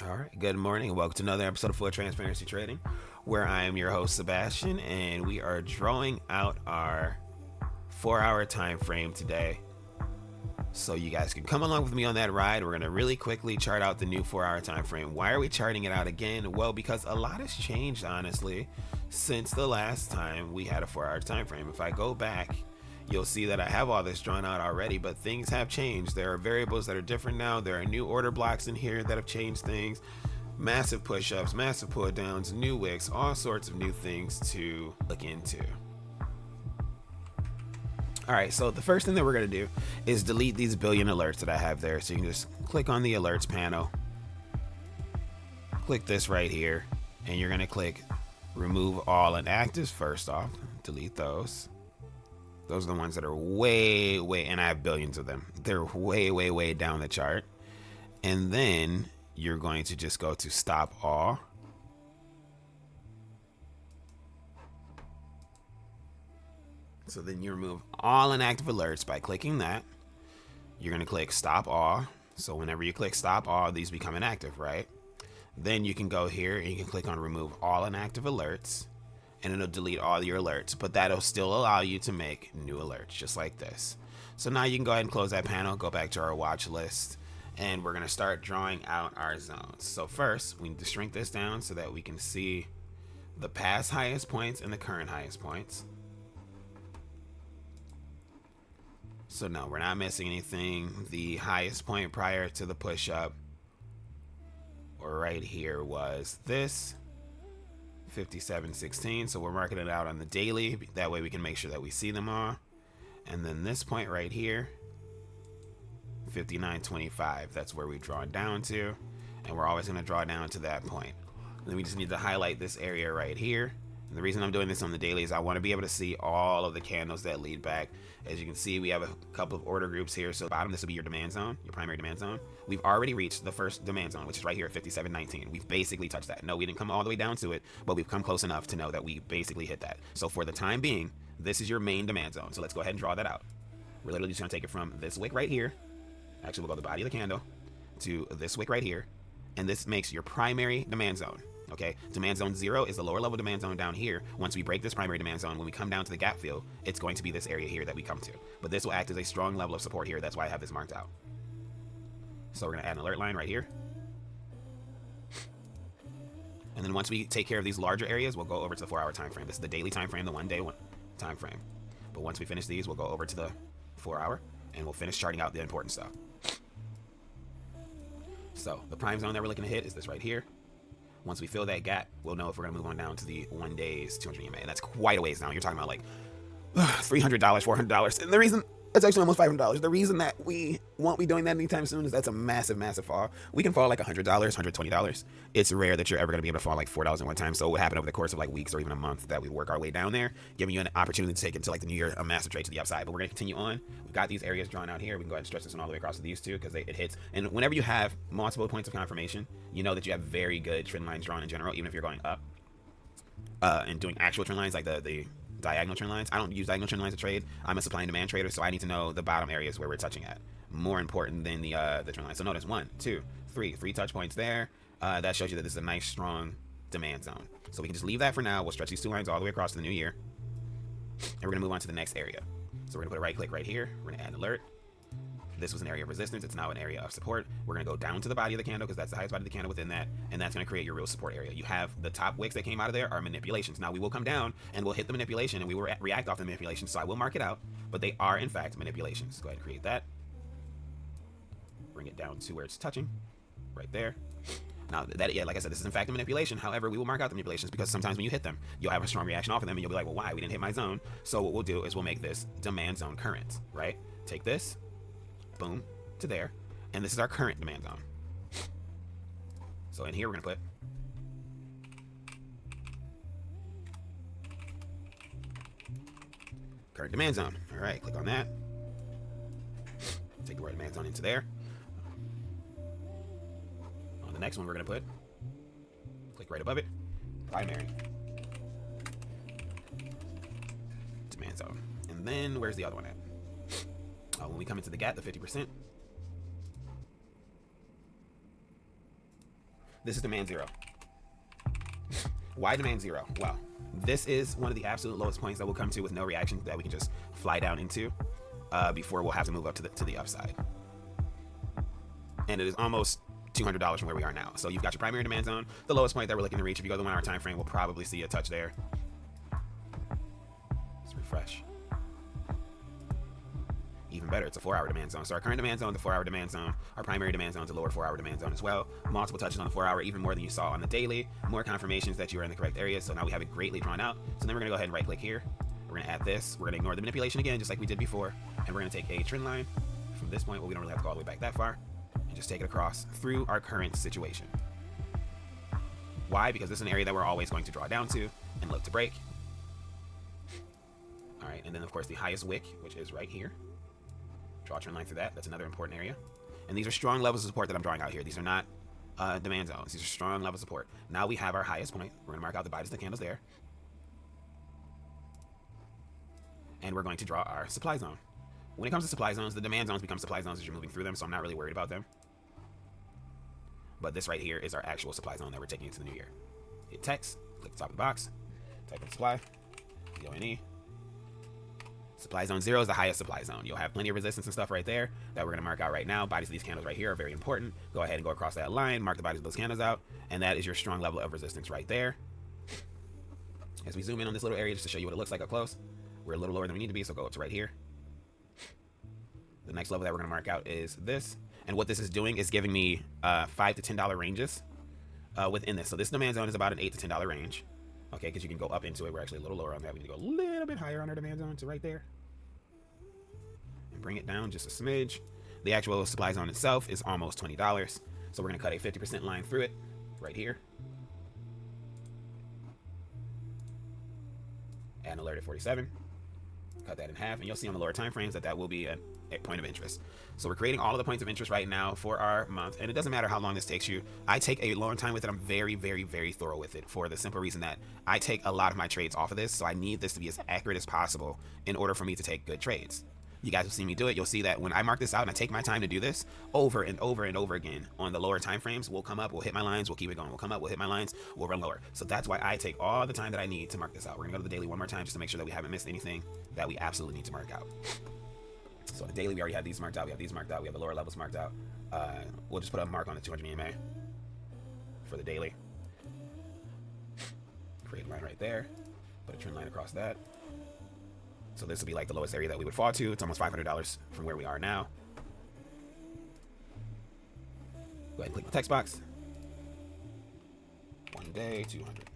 All right, good morning and welcome to another episode of Full Transparency Trading, where I am your host Sebastian, and we are drawing out our 4-hour time frame today. So you guys can come along with me on that ride. We're going to really quickly chart out the new 4-hour time frame. Why are we charting it out again? Well, because a lot has changed, honestly, since the last time we had a 4-hour time frame. If I go back, you'll see that I have all this drawn out already, but things have changed. There are variables that are different now. There are new order blocks in here that have changed things. Massive push-ups, massive pull-downs, new wicks, all sorts of new things to look into. All right, so the first thing that we're going to do is delete these billion alerts that I have there. So you can just click on the alerts panel, click this right here, and you're going to click remove all inactives first off. Delete those. Those are the ones that are way, and I have billions of them. They're way down the chart. And then you're going to just go to stop all. So then you remove all inactive alerts by clicking that. You're going to click stop all. So whenever you click stop all, these become inactive, right? Then you can go here and you can click on remove all inactive alerts, and it'll delete all your alerts, but that'll still allow you to make new alerts just like this. So now you can go ahead and close that panel, go back to our watch list, and we're going to start drawing out our zones. So first, we need to shrink this down so that we can see the past highest points and the current highest points. So no, we're not missing anything. The highest point prior to the push-up, or right here, was this 57.16. So we're marking it out on the daily. That way we can make sure that we see them all. And then this point right here, 59.25. That's where we draw down to. And we're always going to draw down to that point. Then we just need to highlight this area right here. And the reason I'm doing this on the daily is I want to be able to see all of the candles that lead back. As you can see, we have a couple of order groups here. So bottom, this will be your demand zone, your primary demand zone. We've already reached the first demand zone, which is right here at 57.19. We've basically touched that. No, we didn't come all the way down to it, but we've come close enough to know that we basically hit that. So for the time being, this is your main demand zone. So let's go ahead and draw that out. We're literally just going to take it from this wick right here. Actually, we'll go the body of the candle to this wick right here. And this makes your primary demand zone. Okay, demand zone 0 is the lower level demand zone down here. Once we break this primary demand zone, when we come down to the gap fill, it's going to be this area here that we come to. But this will act as a strong level of support here. That's why I have this marked out. So we're going to add an alert line right here. And then once we take care of these larger areas, we'll go over to the 4-hour time frame. This is the daily time frame, the 1 day time frame. But once we finish these, we'll go over to the 4-hour and we'll finish charting out the important stuff. So the prime zone that we're looking to hit is this right here. Once we fill that gap, we'll know if we're going to move on down to the 1 day's 200 EMA. And that's quite a ways down. You're talking about like $300, $400. And the reason, it's actually almost $500. The reason that we won't be doing that anytime soon is that's a massive fall. We can fall like $100, $120. It's rare that you're ever going to be able to fall like $4 in one time. So what happened over the course of like weeks or even a month that we work our way down there, giving you an opportunity to take into like the new year a massive trade to the upside. But we're going to continue on. We've got these areas drawn out here. We can go ahead and stretch this one all the way across to these two because it hits. And whenever you have multiple points of confirmation, you know that you have very good trend lines drawn in general, even if you're going up and doing actual trend lines like the diagonal trend lines. I don't use diagonal trend lines to trade. I'm a supply and demand trader, so I need to know the bottom areas where we're touching at. More important than the trend line. So notice 1, 2, 3 touch points there. That shows you that this is a nice, strong demand zone. So we can just leave that for now. We'll stretch these 2 lines all the way across to the new year. And we're going to move on to the next area. So we're going to put a right click right here. We're going to add an alert. This was an area of resistance. It's now an area of support. We're going to go down to the body of the candle because that's the highest body of the candle within that. And that's going to create your real support area. You have the top wicks that came out of there are manipulations. Now we will come down and we'll hit the manipulation and we will react off the manipulation. So I will mark it out, but they are in fact manipulations. Go ahead and create that. Bring it down to where it's touching right there. Now that, yeah, like I said, this is in fact a manipulation. However, we will mark out the manipulations because sometimes when you hit them, you'll have a strong reaction off of them and you'll be like, well, why? We didn't hit my zone. So what we'll do is we'll make this demand zone current, right? Take this, boom, to there, and this is our current demand zone. So in here we're gonna put current demand zone. All right, click on that. Take the word demand zone into there. On the next one we're gonna put, click right above it, primary demand zone. And then where's the other one at? When we come into the gap, the 50%. This is demand 0. Why demand 0? Well, this is one of the absolute lowest points that we'll come to with no reaction that we can just fly down into before we'll have to move up to the upside. And it is almost $200 from where we are now. So you've got your primary demand zone, the lowest point that we're looking to reach. If you go to the 1 hour time frame, we'll probably see a touch there. Let's refresh. Even better, it's a 4 hour demand zone. So our current demand zone, the 4 hour demand zone, our primary demand zone is a lower 4 hour demand zone as well. Multiple touches on the 4 hour, even more than you saw on the daily. More confirmations that you are in the correct area. So now we have it greatly drawn out. So then we're gonna go ahead and right click here. We're gonna add this. We're gonna ignore the manipulation again, just like we did before. And we're gonna take a trend line from this point, where we don't really have to go all the way back that far, and just take it across through our current situation. Why? Because this is an area that we're always going to draw down to and look to break. All right, and then of course the highest wick, which is right here. Draw a trend line through that. That's another important area. And these are strong levels of support that I'm drawing out here. These are not demand zones. These are strong levels of support. Now we have our highest point. We're gonna mark out the buys of the candles there. And we're going to draw our supply zone. When it comes to supply zones, the demand zones become supply zones as you're moving through them, so I'm not really worried about them. But this right here is our actual supply zone that we're taking into the new year. Hit text, click the top of the box, type in supply, DONE. Supply zone 0 is the highest supply zone. You'll have plenty of resistance and stuff right there that we're gonna mark out right now. Bodies of these candles right here are very important. Go ahead and go across that line, mark the bodies of those candles out, and that is your strong level of resistance right there. As we zoom in on this little area just to show you what it looks like up close, we're a little lower than we need to be, so go up to right here. The next level that we're gonna mark out is this. And what this is doing is giving me $5 to $10 ranges within this. So this demand zone is about an $8 to $10 range. Okay, because you can go up into it. We're actually a little lower on that. We need to go a little bit higher on our demand zone to right there. And bring it down just a smidge. The actual supply zone itself is almost $20. So we're gonna cut a 50% line through it right here. Add an alert at 47. Cut that in half, and you'll see on the lower time frames that will be a point of interest. So we're creating all of the points of interest right now for our month, and it doesn't matter how long this takes you. I take a long time with it. I'm very, very, very thorough with it for the simple reason that I take a lot of my trades off of this, so I need this to be as accurate as possible in order for me to take good trades. You guys will see me do it. You'll see that when I mark this out and I take my time to do this over and over and over again on the lower time frames, we'll come up, we'll hit my lines, we'll keep it going. We'll come up, we'll hit my lines, we'll run lower. So that's why I take all the time that I need to mark this out. We're gonna go to the daily one more time just to make sure that we haven't missed anything that we absolutely need to mark out. So the daily, we already have these marked out. We have these marked out. We have the lower levels marked out. We'll just put a mark on the 200 EMA for the daily. Create a line right there. Put a trend line across that. So this will be like the lowest area that we would fall to. It's almost $500 from where we are now. Go ahead and click the text box. 1 day, 200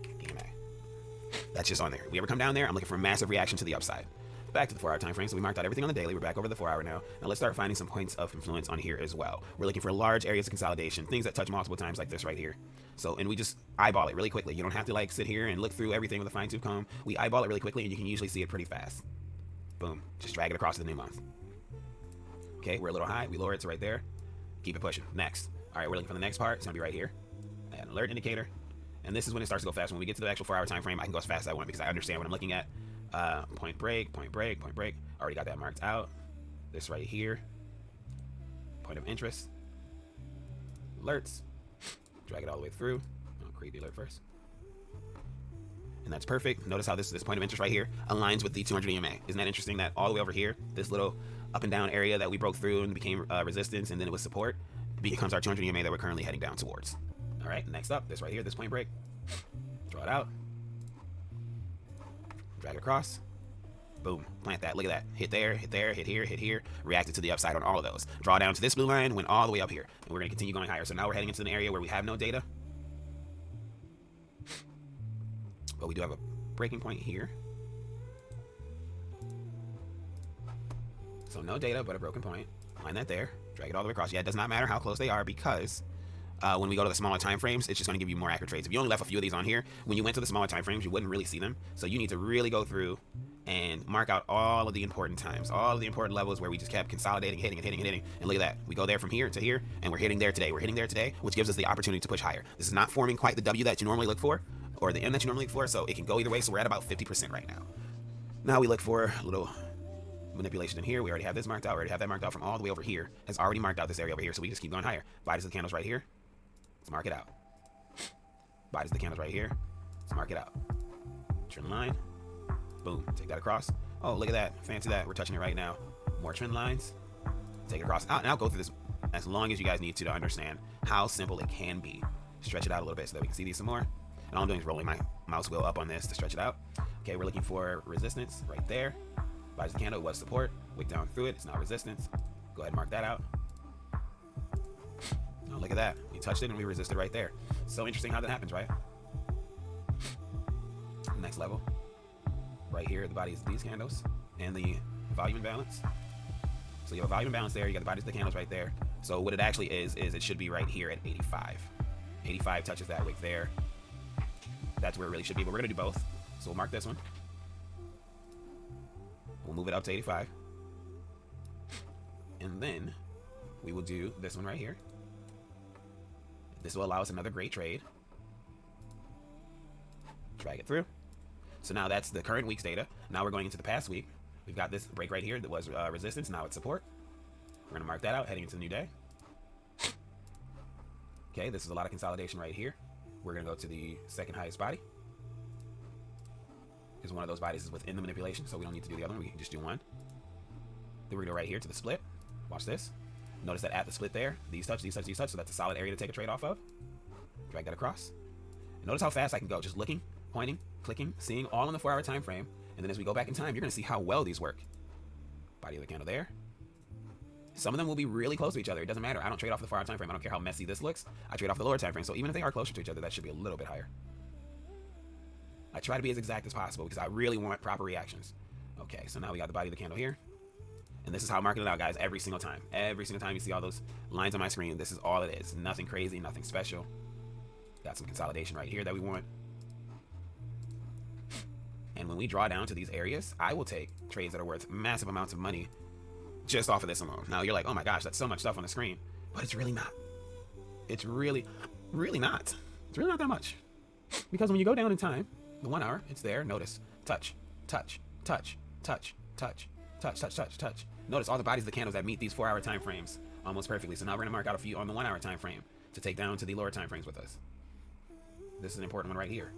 EMA. That's just on there. If we ever come down there, I'm looking for a massive reaction to the upside. Back to the 4 hour time frame. So we marked out everything on the daily. We're back over the 4 hour now. Now let's start finding some points of influence on here as well. We're looking for large areas of consolidation, things that touch multiple times like this right here. So, and we just eyeball it really quickly. You don't have to like sit here and look through everything with a fine tooth comb. We eyeball it really quickly and you can usually see it pretty fast. Boom. Just drag it across to the new month. Okay, we're a little high. We lower it to right there. Keep it pushing. Next. All right, we're looking for the next part. It's gonna be right here. Add an alert indicator. And this is when it starts to go fast. When we get to the actual 4 hour time frame, I can go as fast as I want because I understand what I'm looking at. Point break, point break, point break. Already got that marked out. This right here. Point of interest. Alerts. Drag it all the way through. I'll create the alert first. And that's perfect. Notice how this point of interest right here aligns with the 200 EMA. Isn't that interesting that all the way over here, this little up and down area that we broke through and became resistance and then it was support, becomes our 200 EMA that we're currently heading down towards. All right, next up, this right here, this point break. Draw it out. Drag it across. Boom, plant that. Look at that. Hit there, hit there, hit here, hit here. Reacted to the upside on all of those. Draw down to this blue line, went all the way up here. And we're going to continue going higher. So now we're heading into an area where we have no data. But we do have a breaking point here. So no data, but a broken point. Line that there. Drag it all the way across. Yeah, it does not matter how close they are because when we go to the smaller time frames, it's just going to give you more accurate trades. If you only left a few of these on here, when you went to the smaller time frames, you wouldn't really see them. So you need to really go through and mark out all of the important times, all of the important levels where we just kept consolidating, hitting and hitting and hitting. And look at that. We go there from here to here, and we're hitting there today. We're hitting there today, which gives us the opportunity to push higher. This is not forming quite the W that you normally look for, or the M that you normally look for, so it can go either way. So we're at about 50% right now. Now we look for a little manipulation in here. We already have this marked out. We already have that marked out from all the way over here. Has already marked out this area over here, so we just keep going higher. Bodies of the candles right here. Let's mark it out. Bodies of the candles right here. Let's mark it out. Trend line. Boom. Take that across. Oh, look at that. Fancy that. We're touching it right now. More trend lines. Take it across. And I'll go through this as long as you guys need to understand how simple it can be. Stretch it out a little bit so that we can see these some more. And all I'm doing is rolling my mouse wheel up on this to stretch it out. Okay, we're looking for resistance right there. Bodies of the candle was support. Wick down through it. It's not resistance. Go ahead and mark that out. Oh, look at that. We touched it and we resisted right there. So interesting how that happens, right? Next level. Right here, the bodies of these candles and the volume imbalance. So you have a volume imbalance there. You got the bodies of the candles right there. So what it actually is it should be right here at 85. 85 touches that wick there. That's where it really should be, but we're going to do both. So we'll mark this one. We'll move it up to 85. And then we will do this one right here. This will allow us another great trade. Drag it through. So now that's the current week's data. Now we're going into the past week. We've got this break right here that was resistance. Now it's support. We're going to mark that out heading into the new day. Okay, this is a lot of consolidation right here. We're going to go to the second highest body, because one of those bodies is within the manipulation, so we don't need to do the other one. We can just do one. Then we're going to go right here to the split. Watch this. Notice that at the split there, these touch, these touch, these touch, so that's a solid area to take a trade off of. Drag that across. And notice how fast I can go, just looking, pointing, clicking, seeing, all in the 4-hour time frame. And then as we go back in time, you're going to see how well these work. Body of the candle there. Some of them will be really close to each other. It doesn't matter. I don't trade off the 4-hour time frame. I don't care how messy this looks. I trade off the lower time frame. So even if they are closer to each other, that should be a little bit higher. I try to be as exact as possible because I really want proper reactions. Okay, so now we got the body of the candle here. And this is how I'm marking it out, guys, every single time. Every single time you see all those lines on my screen, this is all it is. Nothing crazy, nothing special. Got some consolidation right here that we want. And when we draw down to these areas, I will take trades that are worth massive amounts of money just off of this alone. Now you're like, oh my gosh, that's so much stuff on the screen. But it's really not. It's really not. It's really not that much. Because when you go down in time, the 1 hour, it's there. Notice, touch, touch, touch, touch, touch, touch, touch, touch, touch. Notice all the bodies of the candles that meet these 4-hour time frames almost perfectly. So now we're going to mark out a few on the 1-hour time frame to take down to the lower time frames with us. This is an important one right here.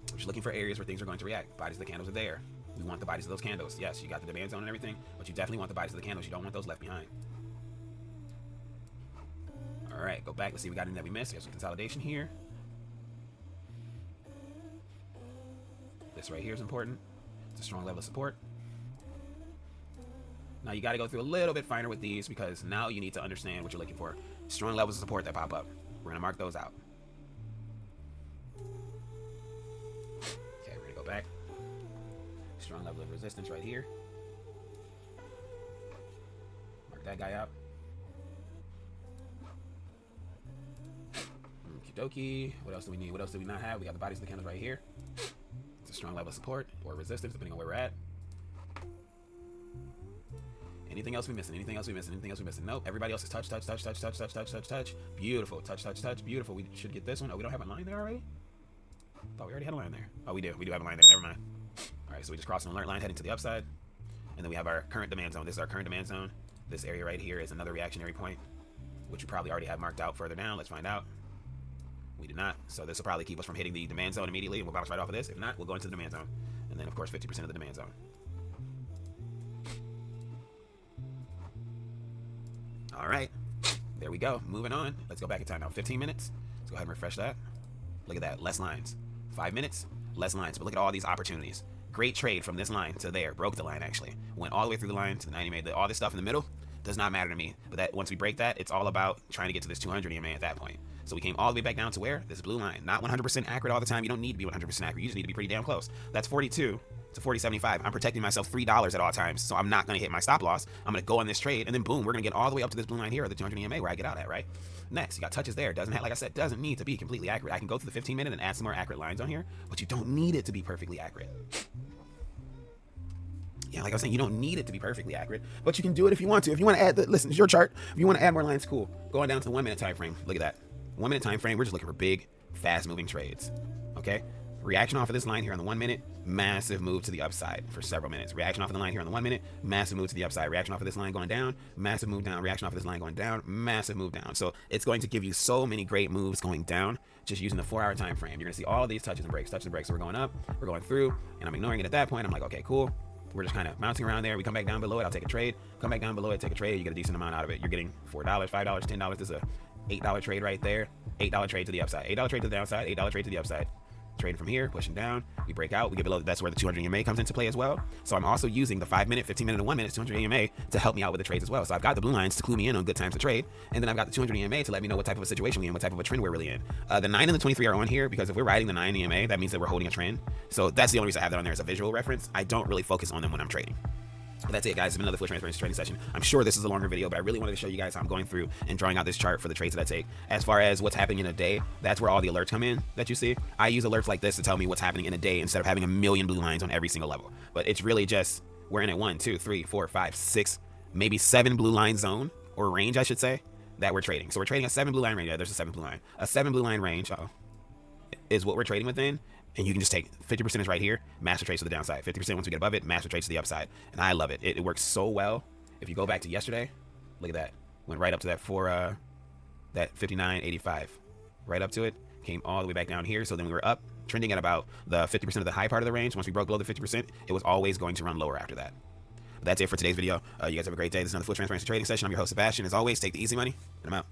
We're just looking for areas where things are going to react. Bodies of the candles are there. We want the bodies of those candles. Yes, you got the demand zone and everything, but you definitely want the bodies of the candles. You don't want those left behind. All right, go back. Let's see. We got anything that we missed. We have some consolidation here. This right here is important. It's a strong level of support. Now you got to go through a little bit finer with these because now you need to understand what you're looking for. Strong levels of support that pop up. We're going to mark those out. Okay, we're going to go back. Strong level of resistance right here. Mark that guy out. Okie dokie. What else do we need? What else do we not have? We got the bodies of the candles right here. It's a strong level of support or resistance depending on where we're at. Anything else we missing? Anything else we missing? Anything else we missing? Nope. Everybody else is touch, touch, touch, touch, touch, touch, touch, touch, touch. Beautiful. Touch, touch, touch. Beautiful. We should get this one. Oh, we don't have a line there already? Thought we already had a line there. Oh, we do. We do have a line there. Never mind. All right, so we just crossed an alert line heading to the upside. And then we have our current demand zone. This is our current demand zone. This area right here is another reactionary point, which you probably already have marked out further down. Let's find out. We did not. So this will probably keep us from hitting the demand zone immediately, and we'll bounce right off of this. If not, we'll go into the demand zone. And then, of course, 50% of the demand zone. All right. There we go. Moving on. Let's go back in time now. 15 minutes. Let's go ahead and refresh that. Look at that. Less lines. 5 minutes. Less lines. But look at all these opportunities. Great trade from this line to there. Broke the line, actually. Went all the way through the line to the 90 EMA. All this stuff in the middle does not matter to me. But that once we break that, it's all about trying to get to this 200 EMA at that point. So we came all the way back down to where? This blue line. Not 100% accurate all the time. You don't need to be 100% accurate. You just need to be pretty damn close. That's 42 to 40.75. I'm protecting myself $3 at all times. So I'm not going to hit my stop loss. I'm going to go on this trade. And then boom, we're going to get all the way up to this blue line here, or the 200 EMA where I get out at, right? Next, you got touches there. Doesn't have, like I said, doesn't need to be completely accurate. I can go to the 15 minute and add some more accurate lines on here, but you don't need it to be perfectly accurate. Yeah, like I was saying, you don't need it to be perfectly accurate, but you can do it if you want to. If you want to add listen, it's your chart. If you want to add more lines, cool. Going down to the 1 minute time frame. Look at that. 1 minute time frame. We're just looking for big, fast moving trades. Okay. Reaction off of this line here on the 1 minute, massive move to the upside for several minutes. Reaction off of the line here on the 1 minute, massive move to the upside. Reaction off of this line going down, massive move down. Reaction off of this line going down, massive move down. So it's going to give you so many great moves going down just using the 4-hour time frame. You're going to see all these touches and breaks, touches and breaks. So we're going up, we're going through, and I'm ignoring it at that point. I'm like, okay, cool. We're just kind of bouncing around there. We come back down below it, I'll take a trade. Come back down below it, take a trade. You get a decent amount out of it. You're getting $4, $5, $10. This is a $8 trade right there. $8 trade to the upside. $8 trade to the downside. $8 trade to the upside. Trading from here, pushing down, we break out, we get below. That's where the 200 EMA comes into play as well. So I'm also using the 5 minute, 15 minute, and 1 minute 200 EMA to help me out with the trades as well. So I've got the blue lines to clue me in on good times to trade, and then I've got the 200 EMA to let me know what type of a situation we're in, what type of a trend we're really in. The 9 and the 23 are on here because if we're riding the 9 EMA, that means that we're holding a trend. So that's the only reason I have that on there as a visual reference. I don't really focus on them when I'm trading. But that's it, guys. It's been another full transparency trading session. I'm sure this is a longer video, but I really wanted to show you guys how I'm going through and drawing out this chart for the trades that I take. As far as what's happening in a day, that's where all the alerts come in that you see. I use alerts like this to tell me what's happening in a day instead of having a million blue lines on every single level. But it's really just, we're in a 1, 2, 3, 4, 5, 6, maybe 7 blue line zone, or range, I should say, that we're trading. So we're trading a 7 blue line range. Yeah, there's a 7 blue line. A 7 blue line range is what we're trading within. And you can just take 50% is right here, master trades to the downside. 50% once we get above it, master trades to the upside. And I love it. It works so well. If you go back to yesterday, look at that. Went right up to that that 59.85. Right up to it. Came all the way back down here. So then we were up, trending at about the 50% of the high part of the range. Once we broke below the 50%, it was always going to run lower after that. But that's it for today's video. You guys have a great day. This is another Full Transparency Trading Session. I'm your host, Sebastian. As always, take the easy money, and I'm out.